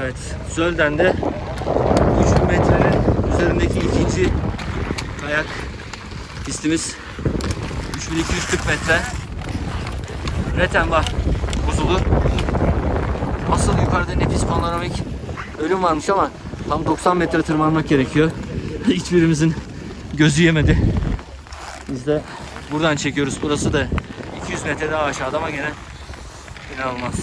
Evet, Sölden'de 3000 metrenin üzerindeki ikinci kayak pistimiz. 3240 metre. Rettenbach buzulu. Asıl yukarıda nefis panoramik bölüm varmış ama tam 90 metre tırmanmak gerekiyor. Hiçbirimizin gözü yemedi. Biz de buradan çekiyoruz. Burası da 200 metre daha aşağıda ama gene inanılmaz.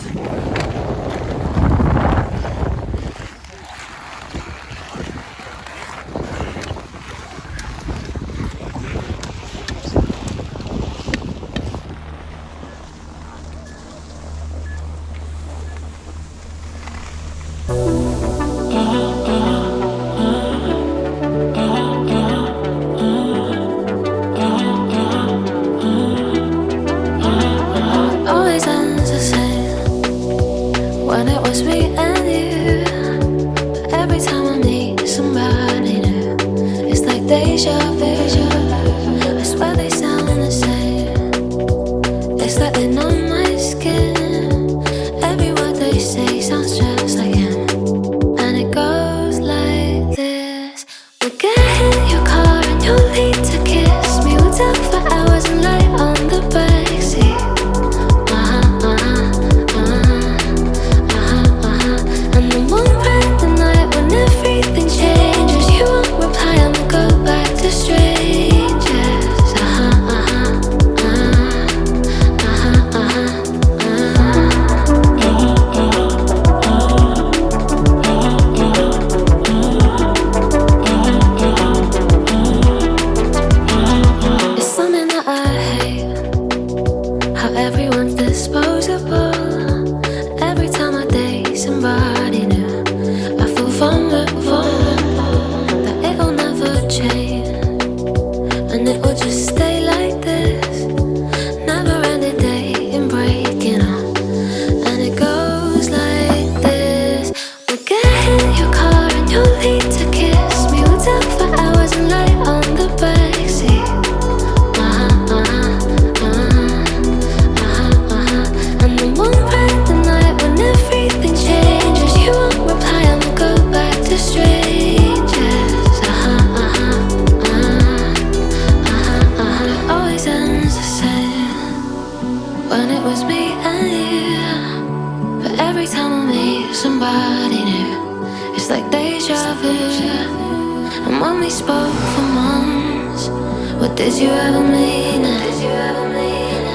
What did you ever mean it?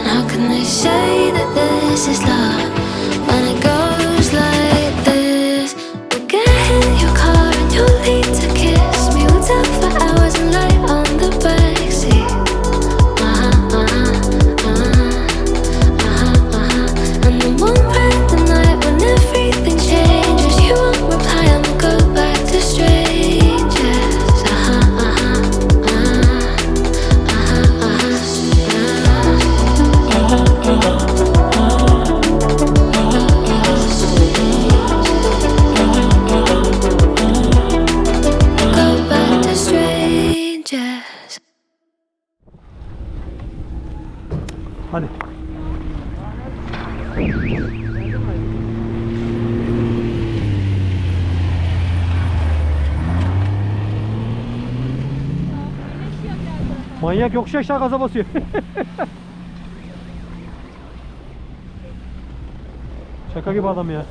How can they say that this is love when it goes like this? We'll get in your car and you'll need to kiss me. We'll talk for hours and lie on the backseat. And then one bright the night when everything changes. You won't reply and we'll go back to strangers. Hadi. Manyak yokuş aşağı gaza basıyor. Şaka gibi adam ya.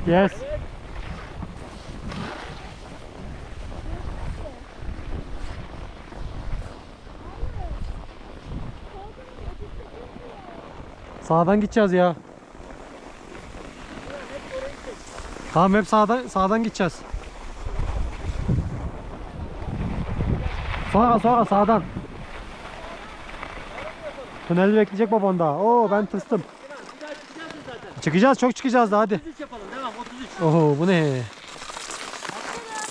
Yes. Sağdan gideceğiz ya. Tamam hep sağdan gideceğiz. Sonra sağdan. Tüneli bekleyecek babam daha. Oo ben tırstım. Çıkacağız, çok çıkacağız daha hadi. 33 yapalım, devam 33. Oho bu ne?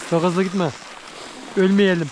Çok hızlı gitme. Ölmeyelim.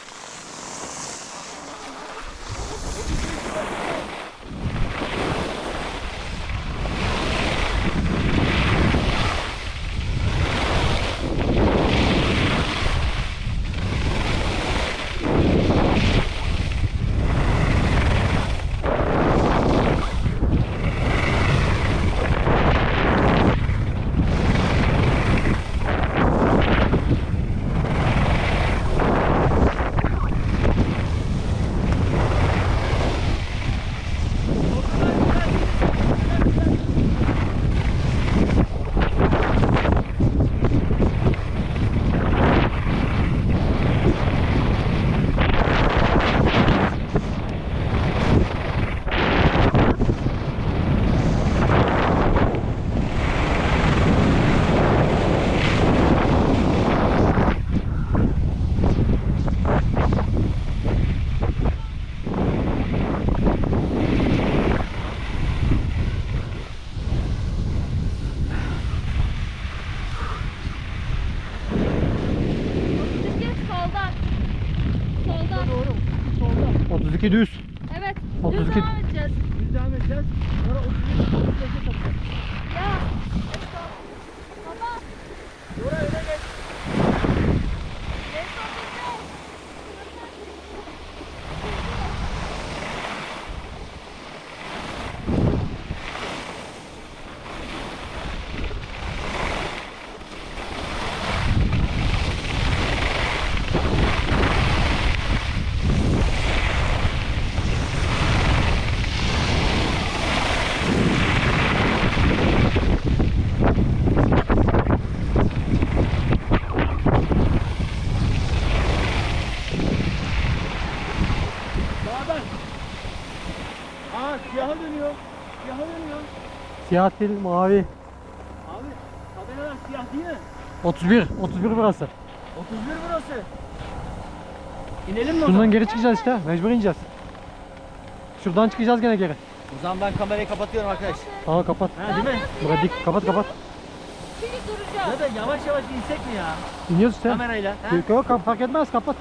Soldan. 32 düz. Evet. 32. Düz devam edeceğiz. Düz devam edeceğiz. Sonra 35'e tapacağız. Ya. Baba. Buraya öne geç. Sağdan. Aa siyaha dönüyor. Siyaha dönüyor. Siyah değil mavi. Abi tabelalar siyah değil mi? 31 burası. 31 burası. İnelim mi o Şundan zaman? geri çıkacağız işte. Mecbur ineceğiz. Şuradan çıkacağız gene geri. O zaman ben kamerayı kapatıyorum arkadaş. Tamam kapat. Ha değil mi? Buraya dik kapat. Şimdi duracağız. Ya da yavaş yavaş insek mi ya? İniyoruz işte. Kamerayla. Ha? Yok fark etmez kapat.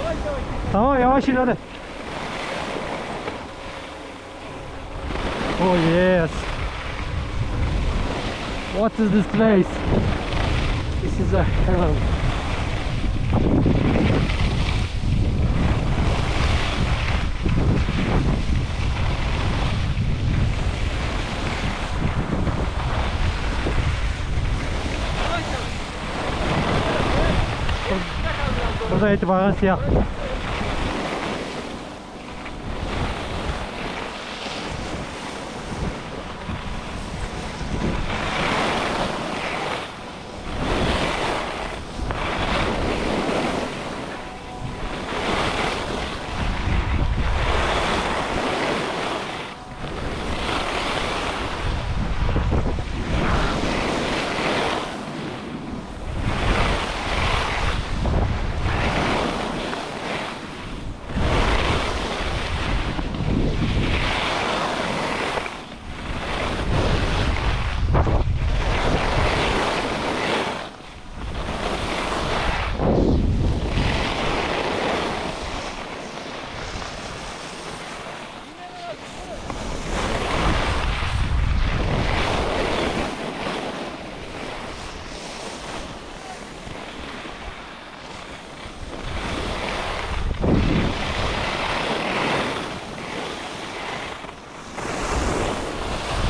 Yavaş yavaş. Tamam yavaş in hadi. Oh yes. What is this place? This is a heaven. Burada itibaren siyah.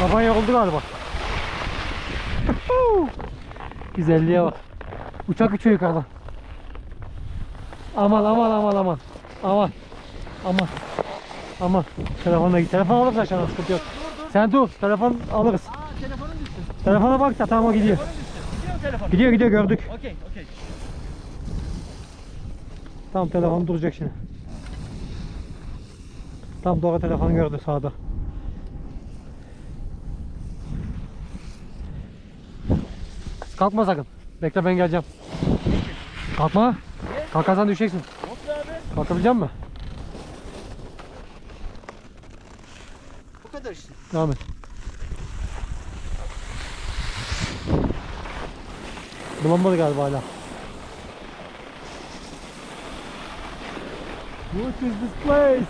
Baban yoruldu galiba. Güzelliğe bak. Uçak uçuyor yukarıdan. Aman. Telefonla git. Telefon alırız aşağıdan sıkıntı yok. Sen dur. Telefon alırız. Aa telefonun düştü. Telefona bak da tamam o gidiyor. Gidiyor gördük. Okey. Tamam telefon duracak şimdi. Tam doğru telefonu gördü sağda. Kalkma sakın. Bekle ben geleceğim. Kalkma. Kalkarsan düşeceksin. Kalkabilecek misin? Bu kadar işte. Devam et. Bulamadı galiba hala. What is this place?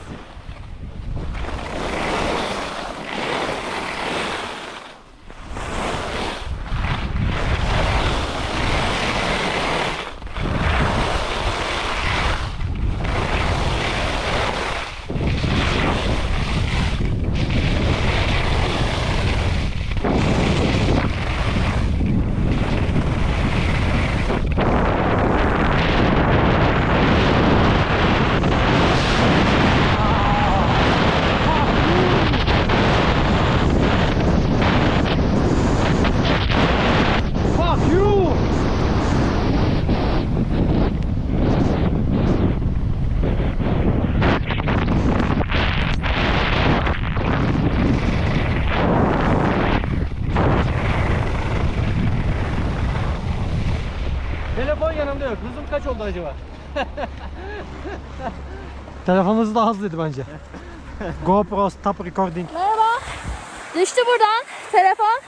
Telefon yanımda yok. Hızım kaç oldu acaba? Telefonunuz daha hızlıydı bence. GoPro stop recording. Merhaba. Düştü buradan telefon.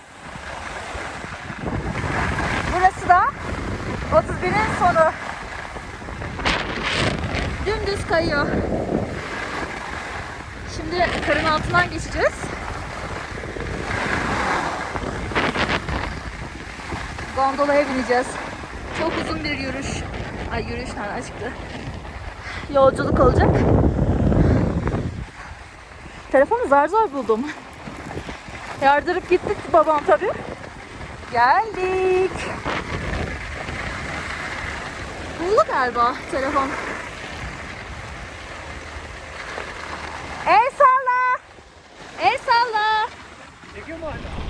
Burası da 31'in sonu. Dümdüz kayıyor. Şimdi karın altından geçeceğiz. Gondolaya bineceğiz. Çok uzun bir yürüyüş. Yürüyüş nereden çıktı? Yolculuk olacak. Telefonu zar zor buldum. Yardırıp gittik babam tabii. Geldik. Buldu galiba telefon. El salla. El salla. Çekiyor mu hala?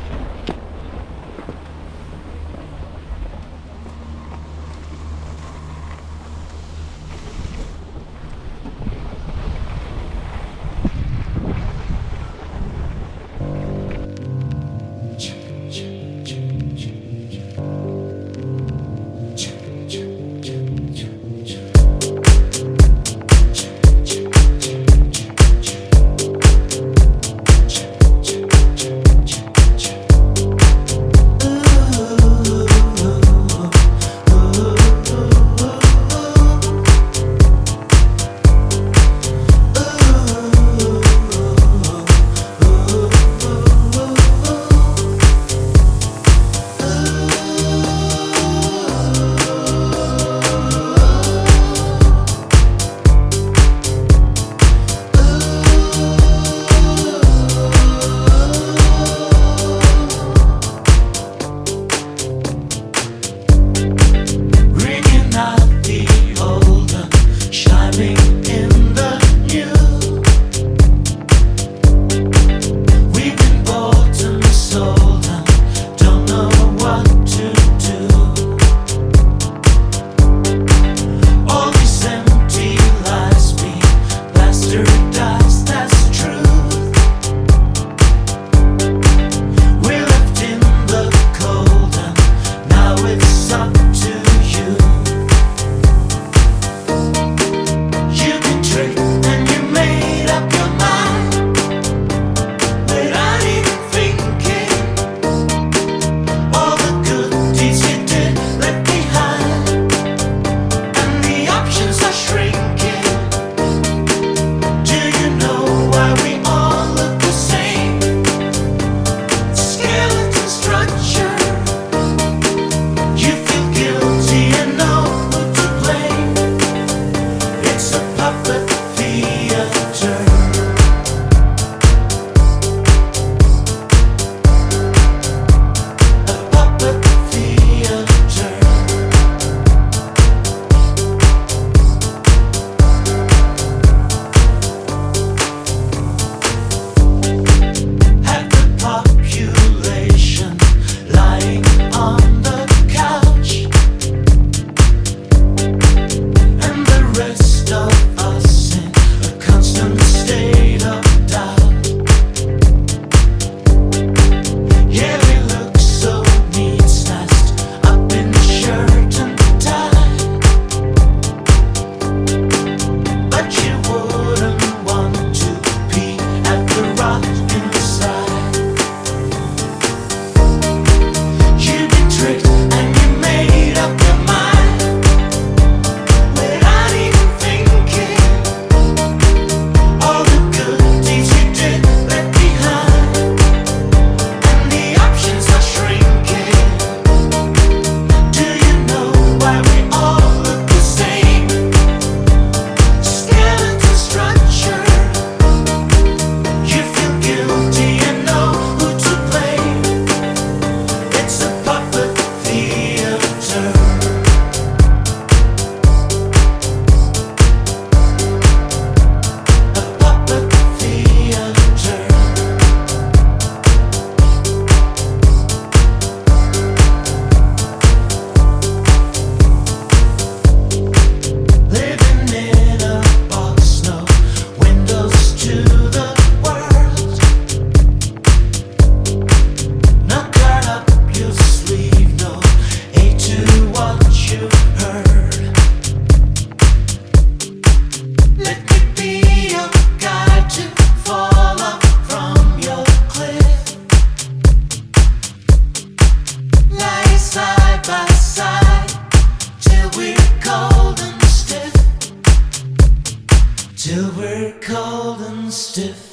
cold and stiff.